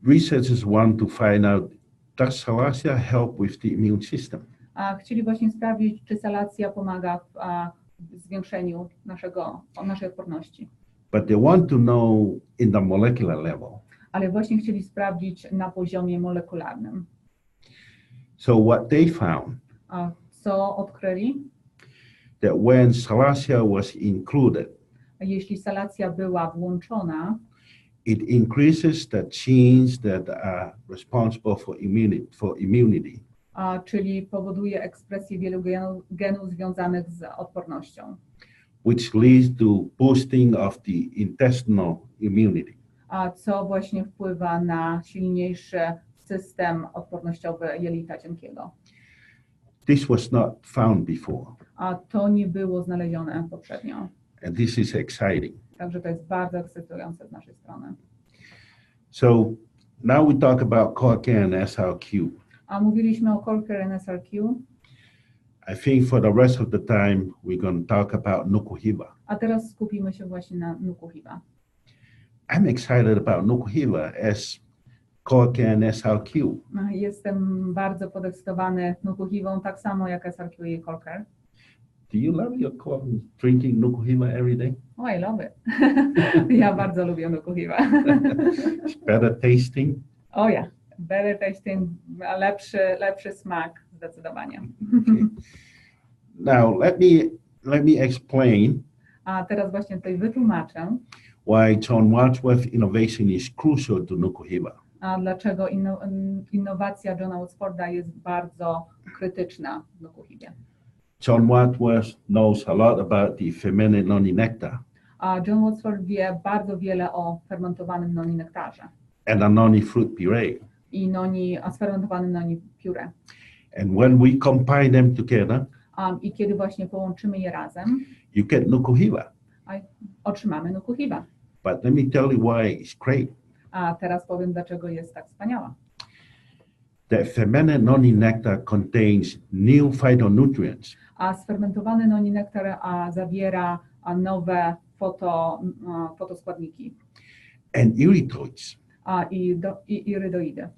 Researchers want to find out, does Salacia help with the immune system? Chcieli właśnie sprawdzić, czy salacja pomaga w zwiększeniu naszej odporności. But they want to know in the molecular level. Ale właśnie chcieli sprawdzić na poziomie molekularnym. So what they found, Co odkryli? that when Salacia was included, Jeśli salacja była włączona, it increases the genes that are responsible for immunity. Czyli powoduje ekspresję wielu genów związanych z odpornością, which leads to boosting of the intestinal immunity. Co właśnie wpływa na silniejszy system odpornościowy jelita cienkiego. This was not found before, To nie było znalezione poprzednio. and this is exciting. Także to jest bardzo ekscytujące z naszej strony. So now we talk about CoQ and SRQ. Mówiliśmy o CoQ and SRQ, I think for the rest of the time, we're going to talk about Nukuhiva. a teraz skupimy się właśnie na Nukuhiva. I'm excited about Nukuhiva as CoQ and SRQ. Jestem bardzo podekscytowany Nukuhivą, tak samo jak SRQ i CoQ. Do you love your drinking Nukuhiva every day? Oh, I love it. Ja bardzo lubię Nukuhivę. It's better tasting. Oh yeah, better tasting, lepszy smak zdecydowanie. Okay. Now let me let me explain A teraz właśnie tutaj wytłumaczę, why John Wadsworth innovation is crucial to Nukuhiva. a dlaczego innowacja Johna Wadswortha jest bardzo krytyczna w Nukuhivie. John Wadsworth knows a lot about the fermented noni nectar A John Wadsworth wie bardzo wiele o fermentowanym noni nektarze and a noni fruit puree. i sfermentowanym noni puree. And when we combine them together, I kiedy właśnie połączymy je razem, you get Nukuhiva. otrzymamy Nukuhiva. But let me tell you why it's great. A teraz powiem, dlaczego jest tak wspaniała. The fermented noni nectar contains new phytonutrients A sfermentowany noni nektar zawiera nowe fotoskładniki and erythroids i irydoidy,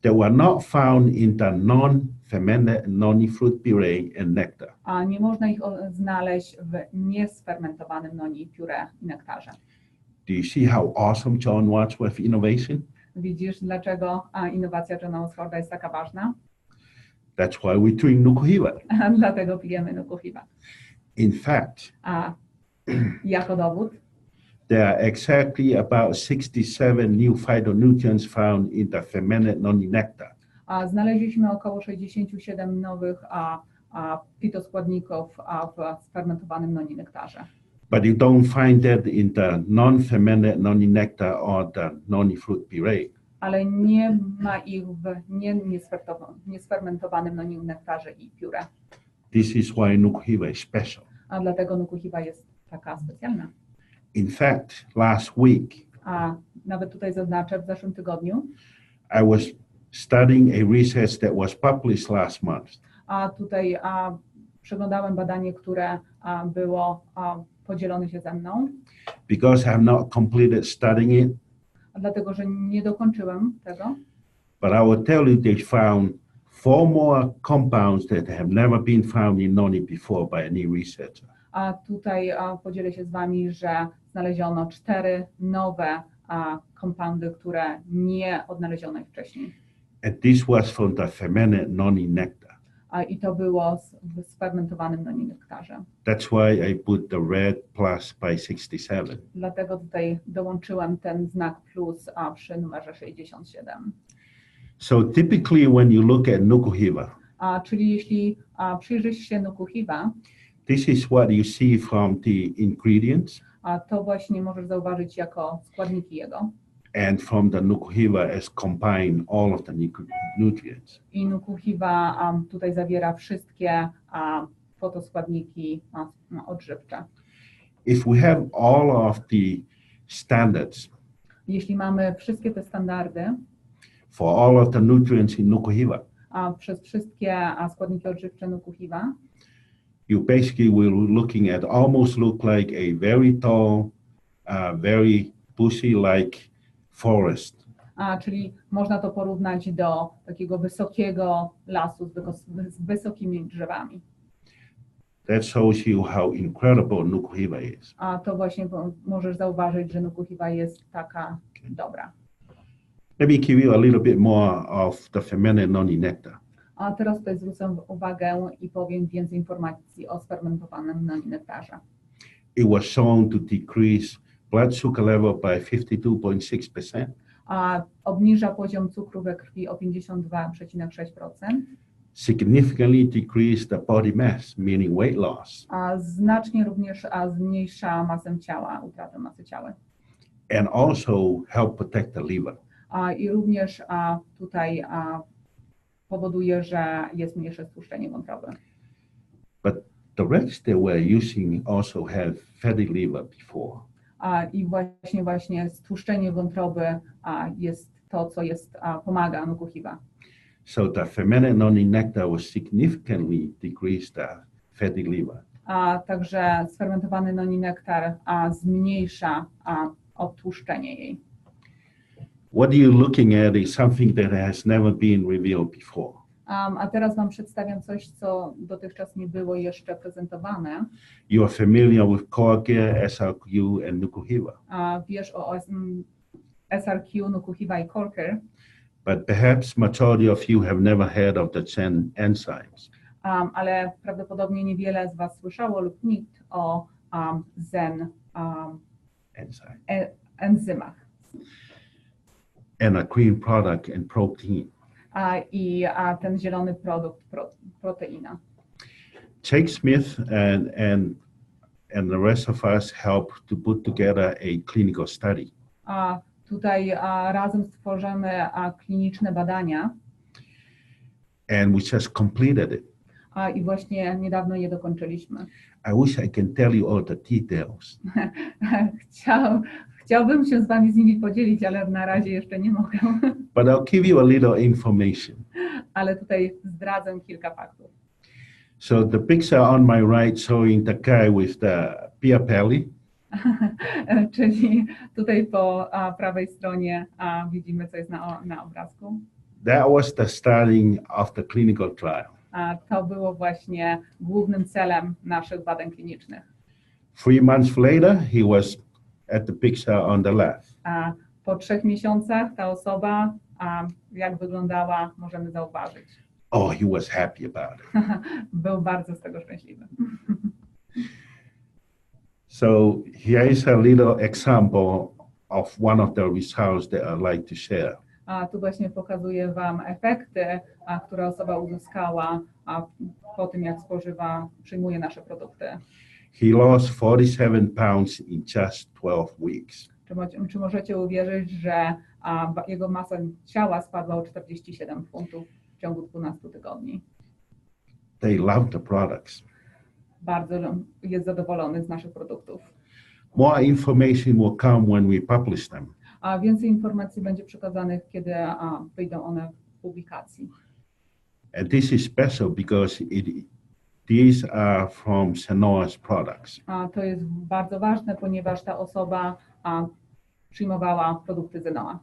that were not found in the non-fermented noni fruit puree and nectar. a nie można ich znaleźć w niesfermentowanym noni puree i nektarze. Do you see how awesome John Wadsworth innovation? Widzisz, dlaczego innowacja Johna Wadswortha jest taka ważna? That's why we drink Nukuhiva. Dlatego pijemy Nukuhiva. In fact, A jako dowód, there are exactly about 67 new phytonutrients found in the fermented noni nectar. znaleźliśmy około 67 nowych fitoskładników w sfermentowanym noni nektarze. But you don't find that in the non-fermented noni nectar or the noni fruit puree. Ale nie ma ich w niesfermentowanym noni nektarze i pióre. This is why Nukuhiva is special. A dlatego Nukuhiva jest taka specjalna. In fact, last week, A nawet tutaj zaznaczę, w zeszłym tygodniu I was studying a research that was published last month. a tutaj przeglądałem badanie, które było podzielone się ze mną, Because I have not completed studying it, dlatego że nie dokończyłem tego. but I will tell you they found 4 more compounds that have never been found in noni before by any researcher. A tutaj podzielę się z wami, że znaleziono 4 nowe kompoundy, które nie odnaleziono ich wcześniej. And this was from the fermented noni nectar. I to było w sfermentowanym noni nektarze. That's why I put the red plus by 67. Dlatego tutaj dołączyłem ten znak plus przy numerze 67. So typically when you look at Nukuhiva, Czyli jeśli przyjrzysz się Nukuhiva, this is what you see from the ingredients to właśnie możesz zauważyć jako składniki jego. and from the Nukuhiva as combined all of the nutrients. I Nukuhiva tutaj zawiera wszystkie fotoskładniki odżywcze. If we have all of the standards Jeśli mamy wszystkie te standardy for all of the nutrients in Nukuhiva, przez wszystkie składniki odżywcze Nukuhiva, you basically will looking at almost look like a very tall, very bushy like forest. Czyli można to porównać do takiego wysokiego lasu z wysokimi drzewami. That shows you how incredible Nukuhiva is. A to właśnie możesz zauważyć, że Nukuhiva jest taka dobra. Let me give you a little bit more of the fermented noni nectar. A teraz tutaj zwrócę uwagę i powiem więcej informacji o sfermentowanym noni nektarze. It was shown to decrease blood sugar level by 52.6%, A obniża poziom cukru we krwi o 52,6%. significantly decrease the body mass, meaning weight loss, A znacznie również zmniejsza masę ciała, utratę masy ciała. and also help protect the liver. I również tutaj powoduje, że jest mniejsze stłuszczenie wątroby. But the rest that we're using also have fatty liver before. I właśnie stłuszczenie wątroby jest to, co pomaga Nukuhiva. So the fermented noni nectar will significantly decrease the fatty liver. Także sfermentowany noni nektar zmniejsza obtłuszczenie jej. What you're looking at is something that has never been revealed before. A teraz wam przedstawiam coś, co dotychczas nie było jeszcze prezentowane. You are familiar with Korgia, SRQ, and Nukuhiva, Wiesz o SRQ, Nukuhiva i Corker, but perhaps majority of you have never heard of the Zen enzymes. ale prawdopodobnie niewiele z was słyszało lub nikt o enzyme, enzymach and a green product and protein. i ten zielony produkt proteina. Jake Smith and the rest of us helped to put together a clinical study. Tutaj razem stworzymy kliniczne badania. And we just completed it. I właśnie niedawno je dokończyliśmy. I wish I can tell you all the details. Chciałbym się z wami z nimi podzielić, ale na razie jeszcze nie mogę. But I'll give you a little information. Ale tutaj zdradzę kilka faktów. So the picture on my right showing the guy with the beer belly. Czyli tutaj po prawej stronie widzimy, co jest na obrazku. That was the starting of the clinical trial. To było właśnie głównym celem naszych badań klinicznych. 3 months later, he was at the picture on the left. Po 3 miesiącach ta osoba, jak wyglądała, możemy zauważyć. Oh, he was happy about it. Był bardzo z tego szczęśliwy. So here is a little example of one of the results that I'd like to share. Tu właśnie pokazuję wam efekty, które osoba uzyskała po tym, jak przyjmuje nasze produkty. He lost 47 pounds in just 12 weeks. Czy możecie uwierzyć, że jego masa ciała spadła o 47 funtów w ciągu 12 tygodni? They love the products. Bardzo jest zadowolony z naszych produktów. More information will come when we publish them. A więcej informacji będzie przekazanych, kiedy wyjdą one w publikacji. And this is special because these are from Zennoa's products. To jest bardzo ważne, ponieważ ta osoba przyjmowała produkty Zennoa.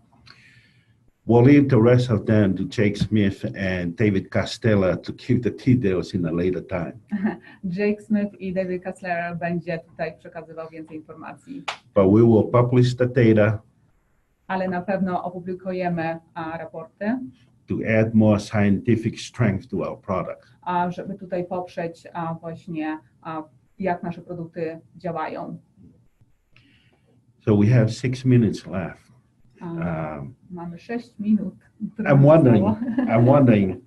We'll leave the rest of them to Jake Smith and David Castella to give the details in a later time. Jake Smith i David Castella będzie tutaj przekazywał więcej informacji. But we will publish the data. Ale na pewno opublikujemy raporty. To add more scientific strength to our product. Żeby tutaj poprzeć właśnie jak nasze produkty działają. So we have 6 minutes left. Mamy 6 minut. I'm wondering,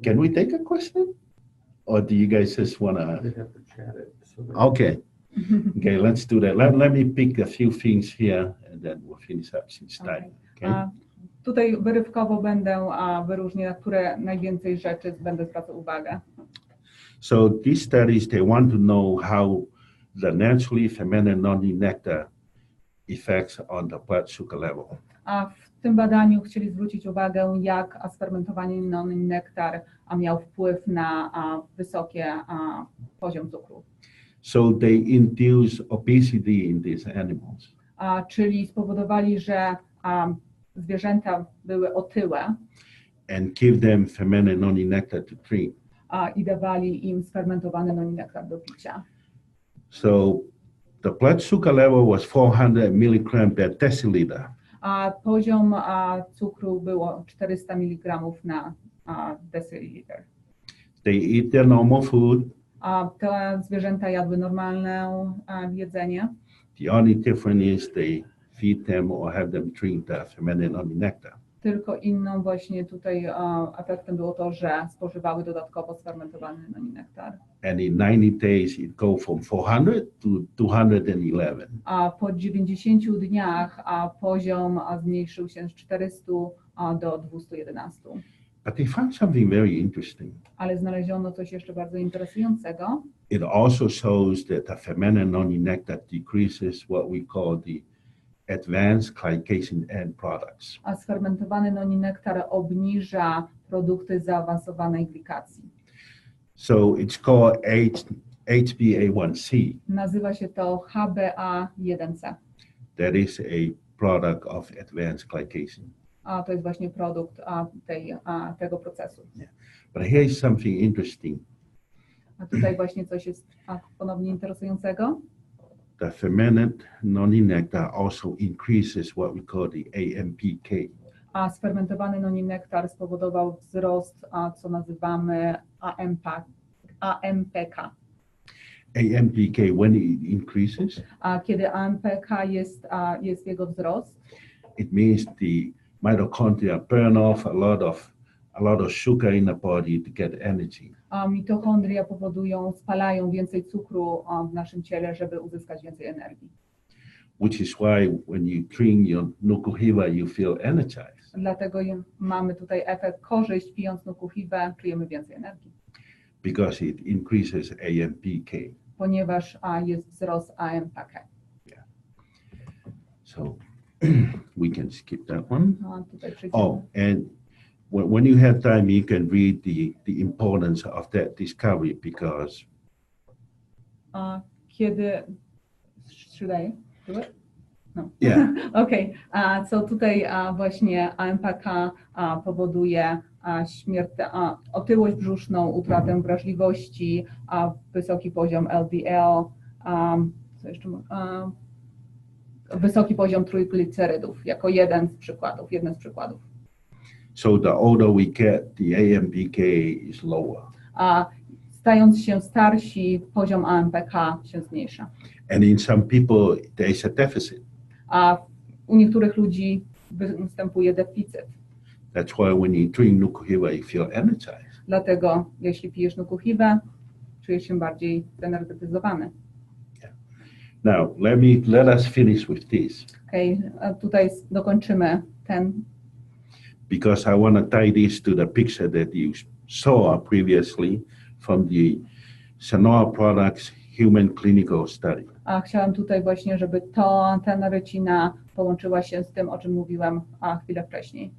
can we take a question? Or do you guys just want to? They have to chat it. Okay. Okay, let's do that. Let me pick a few things here and then we'll finish up since time. Okay. Tutaj wyrywkowo będę wyróżniać, na które najwięcej rzeczy będę zwracał uwagę. So these studies, they want to know how the naturally fermented noni nectar effects on the blood sugar level. A w tym badaniu chcieli zwrócić uwagę, jak sfermentowany noni nektar miał wpływ na wysoki poziom cukru. So they induce obesity in these animals. Czyli spowodowali, że zwierzęta były otyłe. And give them fermented noni nectar to drink. I dawali im sfermentowany noni nektar do picia. So the blood sugar level was 400 milligrams per deciliter. Poziom cukru było 400 mg na deciliter. They eat their normal food. Te zwierzęta jadły normalne jedzenie. The only difference is they feed them or have them drink the fermented noni nectar. Tylko inną właśnie tutaj efektem było to, że spożywały dodatkowo sfermentowany noni nektar. And in 90 days it go from 400 to 211. A po 90 dniach poziom zmniejszył się z 400 do 211. But they found something very interesting. Ale znaleziono coś jeszcze bardzo interesującego. It also shows that the fermented noni nectar decreases what we call the advanced glycation end products. A sfermentowany noni nektar obniża produkty zaawansowanej glikacji. So it's called HbA1c. Nazywa się to HbA1c. That is a product of advanced glycation. A to jest właśnie produkt tego procesu. Yeah. But here is something interesting. A tutaj właśnie coś jest ponownie interesującego. The fermented noni nectar also increases what we call the AMPK. A sfermentowany noni nektar spowodował wzrost, co nazywamy AMPK. AMPK, when it increases, A kiedy AMPK jest jego wzrost, it means the mitochondria burn off a lot of sugar in the body to get energy. a mitochondria spalają więcej cukru w naszym ciele, żeby uzyskać więcej energii. Which is why when you drink your nuku-hiva, you feel energized. Dlatego mamy tutaj efekt korzyść, pijąc nuku-hivę, czujemy więcej energii. Because it increases AMPK. Ponieważ jest wzrost AMPK. Yeah. So we can skip that one. Tutaj przejdziemy. Oh, and when you have time, you can read the importance of that discovery because Kiedy... Should I do it? No. Yeah. Okay. So tutaj właśnie AMPK powoduje otyłość brzuszną, utratę wrażliwości, wysoki poziom LDL, co jeszcze, wysoki poziom trójglicerydów jako jeden z przykładów. so the older we get, the AMPK is lower. Stając się starsi, poziom AMPK się zmniejsza. And in some people, there is a deficit. A u niektórych ludzi występuje deficyt. That's why when you drink nuku-hiva, you feel energized. Dlatego jeśli pijesz nuku-hivę, czujesz się bardziej zenergetyzowany. Now, let us finish with this. Okay, tutaj dokończymy ten, Because I want to tie this to the picture that you saw previously from the Zennoa products human clinical study. a chciałam tutaj właśnie, żeby ta rycina połączyła się z tym, o czym mówiłem chwilę wcześniej.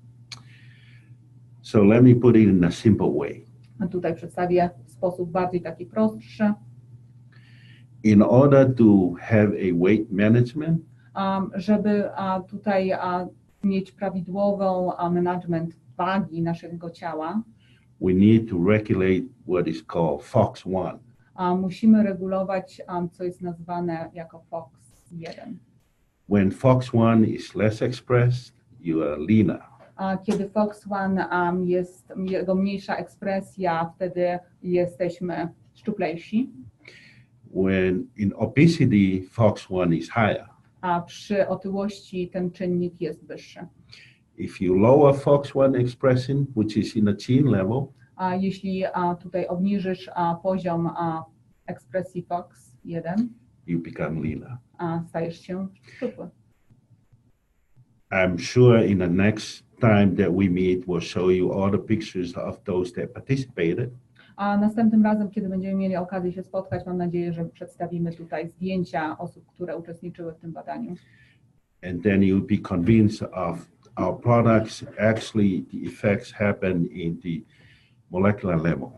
So let me put it in a simple way. A tutaj przedstawię w sposób bardziej taki prostszy. In order to have a weight management, Żeby tutaj mieć prawidłową management wagi naszego ciała, we need to regulate what is called FOX1. Musimy regulować, co jest nazwane jako FOX1. When FOX1 is less expressed, you are leaner. Kiedy FOX1 jest jego mniejsza ekspresja, wtedy jesteśmy szczuplejsi. When in obesity, FOX1 is higher. A przy otyłości ten czynnik jest wyższy. If you lower FOX1 expression, which is in a gene level, A jeśli tutaj obniżysz poziom ekspresji FOX1, you become leaner. stajesz się szczupły. I'm sure in the next time that we meet, we'll show you all the pictures of those that participated. A następnym razem, kiedy będziemy mieli okazję się spotkać, mam nadzieję, że przedstawimy tutaj zdjęcia osób, które uczestniczyły w tym badaniu. And then you'll be convinced of our products. Actually, the effects happen in the molecular level.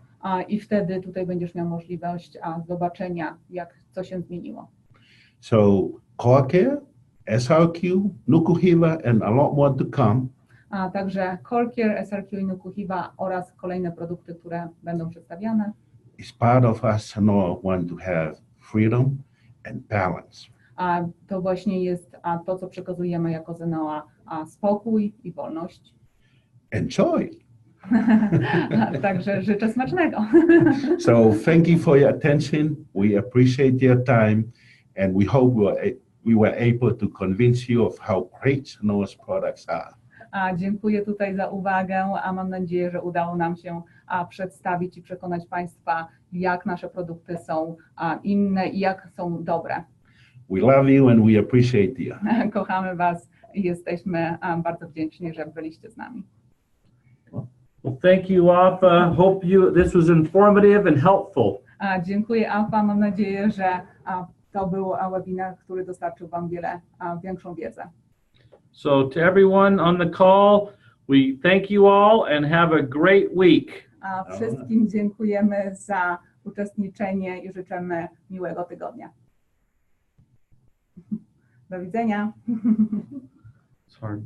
I wtedy tutaj będziesz miał możliwość zobaczenia, co się zmieniło. So, core care, SRQ, nuku-hiva, and a lot more to come. A także Core Care, SRQ i nuku-hiva oraz kolejne produkty, które będą przedstawiane. It's part of us Zennoa want to have freedom and balance. A to właśnie jest to, co przekazujemy jako Zennoa, spokój i wolność. Enjoy. Także życzę smacznego. So thank you for your attention. We appreciate your time, and we hope we were able to convince you of how great Zennoa's products are. Dziękuję tutaj za uwagę, a mam nadzieję, że udało nam się przedstawić i przekonać Państwa, jak nasze produkty są inne i jak są dobre. We love you and we appreciate you. Kochamy Was i jesteśmy bardzo wdzięczni, że byliście z nami. Well, thank you, Alpha. Hope this was informative and helpful. Dziękuję, Alfa. Mam nadzieję, że to był webinar, który dostarczył Wam większą wiedzę. So to everyone on the call, we thank you all and have a great week. Wszystkim dziękujemy za uczestniczenie i życzymy miłego tygodnia. Do widzenia. It's hard.